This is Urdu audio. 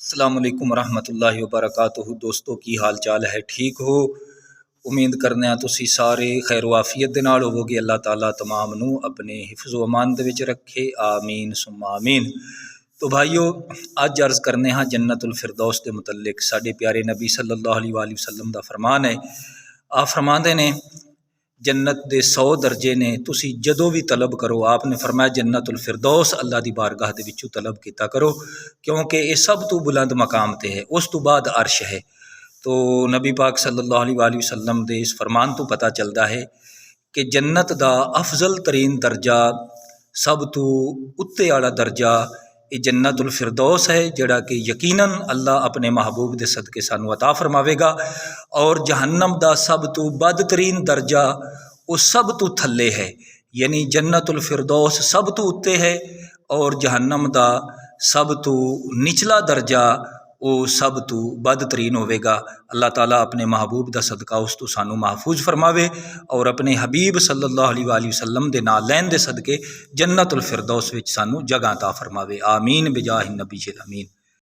السلام علیکم ورحمۃ اللہ وبرکاتہ۔ دوستو کی حال چال ہے؟ ٹھیک ہو؟ امید کرنے ہیں تسی سارے خیر و عافیت دے نال ہوو گے۔ اللہ تعالیٰ تمام نو اپنے حفظ و امان دے وچ رکھے، آمین ثم آمین۔ تو بھائیو، اج عرض کرنے ہاں جنت الفردوس دے متعلق۔ ساڈے پیارے نبی صلی اللہ علیہ وآلہ وسلم دا فرمان ہے، آپ فرماندے نے جنت دے 100 درجے نے، تسی جدوں بھی طلب کرو، آپ نے فرمایا جنت الفردوس اللہ دی بارگاہ دے وچوں طلب کیتا کرو، کیونکہ یہ سب تو بلند مقام تے ہے، اس تو بعد عرش ہے۔ تو نبی پاک صلی اللہ علیہ وآلہ وسلم دے اس فرمان تو پتہ چلدا ہے کہ جنت دا افضل ترین درجہ، سب تو اتے والا درجہ یہ جنت الفردوس ہے، جڑا کہ یقیناً اللہ اپنے محبوب دے صدقے سانو عطا فرماوے گا۔ اور جہنم دا سب تو بد ترین درجہ وہ سب تو تھلے ہے، یعنی جنت الفردوس سب تو اتے ہے اور جہنم دا سب تو نچلا درجہ وہ سب تو بد ترین ہوئے گا۔ اللہ تعالیٰ اپنے محبوب دا صدقہ اس تو سانو محفوظ فرماوے اور اپنے حبیب صلی اللہ علیہ وآلہ وسلم دے نالین دے صدقے جنت الفردوس وچ سانو جگہ عطا فرماوے، آمین بجاہ النبی الامین۔